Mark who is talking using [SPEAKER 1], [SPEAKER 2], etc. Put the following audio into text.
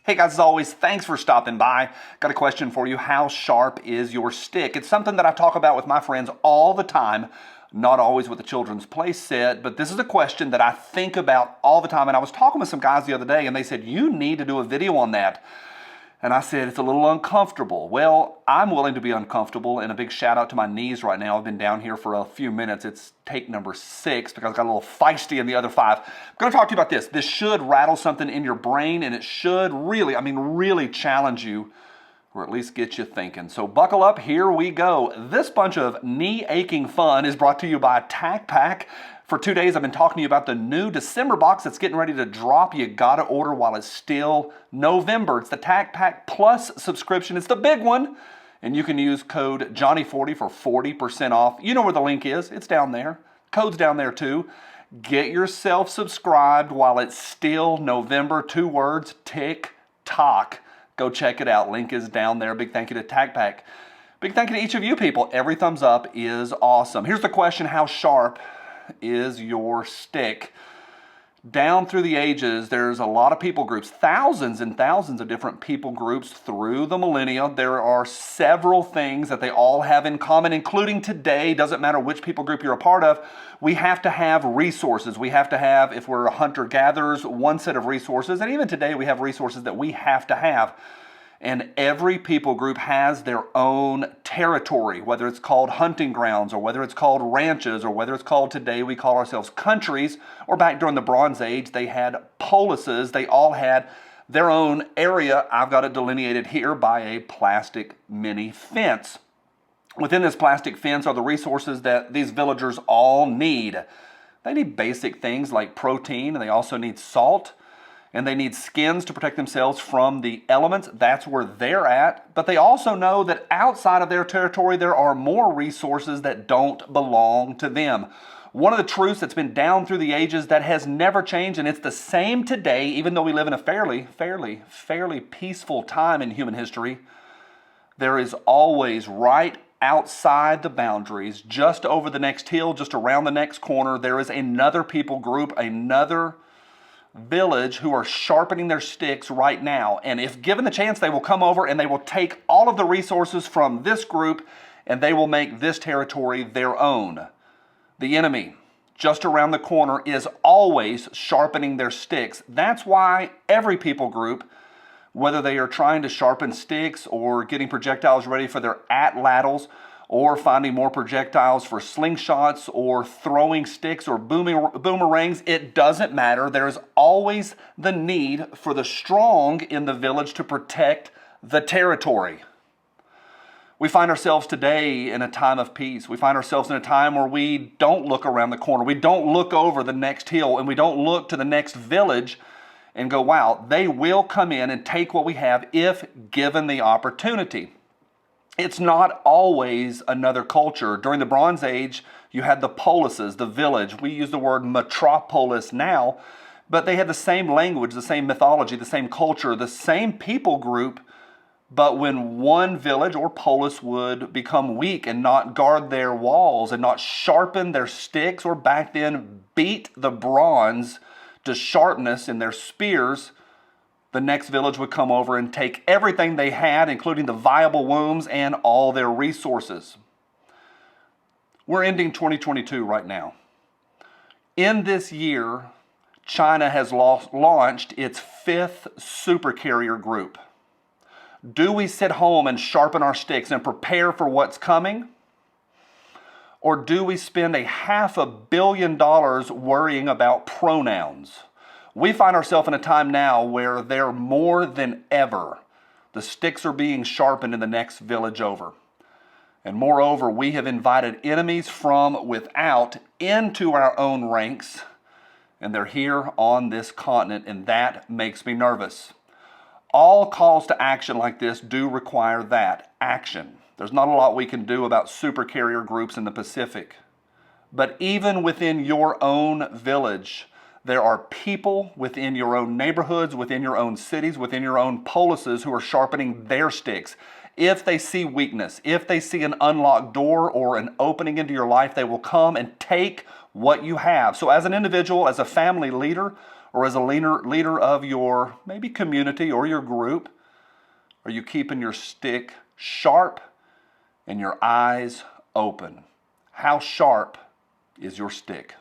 [SPEAKER 1] Hey guys, as always, thanks for stopping by. Got a question for you. How sharp is your stick? It's something that I talk about with my friends all the time, not always with the children's play set, but this is a question that I think about all the time. And I was talking with some guys the other day and they said, you need to do a video on that. And I said, it's a little uncomfortable. Well, I'm willing to be uncomfortable, and a big shout out to my knees right now. I've been down here for a few minutes. It's take number 6 because I got a little feisty in the other 5. I'm going to talk to you about this. This should rattle something in your brain, and it should really challenge you, or at least get you thinking. So buckle up, here we go. This bunch of knee-aching fun is brought to you by Tac Pack. For 2 days, I've been talking to you about the new December box that's getting ready to drop. You gotta order while it's still November. It's the Tac Pack Plus subscription. It's the big one. And you can use code Johnny40 for 40% off. You know where the link is. It's down there. Code's down there too. Get yourself subscribed while it's still November. 2 words, tick-tock. Go check it out. Link is down there. Big thank you to Tac Pack. Big thank you to each of you people. Every thumbs up is awesome. Here's the question: how sharp is your stick? Down through the ages, there's a lot of people groups, thousands and thousands of different people groups through the millennia. There are several things that they all have in common, including today. Doesn't matter which people group you're a part of, we have to have resources. We have to have, if we're hunter-gatherers, one set of resources, and even today we have resources that we have to have. And every people group has their own territory, whether it's called hunting grounds or whether it's called ranches or whether it's called, today we call ourselves countries, or back during the Bronze Age they had polises. They all had their own area. I've got it delineated here by a plastic mini fence. Within this plastic fence are the resources that these villagers all need. They need basic things like protein, and they also need salt. And they need skins to protect themselves from the elements. That's where they're at. But they also know that outside of their territory, there are more resources that don't belong to them. One of the truths that's been down through the ages that has never changed, and it's the same today, even though we live in a fairly peaceful time in human history, there is always right outside the boundaries, just over the next hill, just around the next corner, there is another people group, another village who are sharpening their sticks right now. And if given the chance, they will come over and they will take all of the resources from this group and they will make this territory their own. The enemy just around the corner is always sharpening their sticks. That's why every people group, whether they are trying to sharpen sticks or getting projectiles ready for their atlatls, or finding more projectiles for slingshots, or throwing sticks or boomerangs, it doesn't matter. There's always the need for the strong in the village to protect the territory. We find ourselves today in a time of peace. We find ourselves in a time where we don't look around the corner. We don't look over the next hill, and we don't look to the next village and go, wow, they will come in and take what we have if given the opportunity. It's not always another culture. During the Bronze Age, you had the polises, the village. We use the word metropolis now, but they had the same language, the same mythology, the same culture, the same people group. But when one village or polis would become weak and not guard their walls and not sharpen their sticks, or back then beat the bronze to sharpness in their spears, the next village would come over and take everything they had, including the viable wombs and all their resources. We're ending 2022 right now. In this year, China has launched its 5th supercarrier group. Do we sit home and sharpen our sticks and prepare for what's coming? Or do we spend $500 million worrying about pronouns? We find ourselves in a time now where there more than ever, the sticks are being sharpened in the next village over. And moreover, we have invited enemies from without into our own ranks, and they're here on this continent, and that makes me nervous. All calls to action like this do require that action. There's not a lot we can do about supercarrier groups in the Pacific. But even within your own village, there are people within your own neighborhoods, within your own cities, within your own polises who are sharpening their sticks. If they see weakness, if they see an unlocked door or an opening into your life, they will come and take what you have. So as an individual, as a family leader, or as a leader of your maybe community or your group, are you keeping your stick sharp and your eyes open? How sharp is your stick?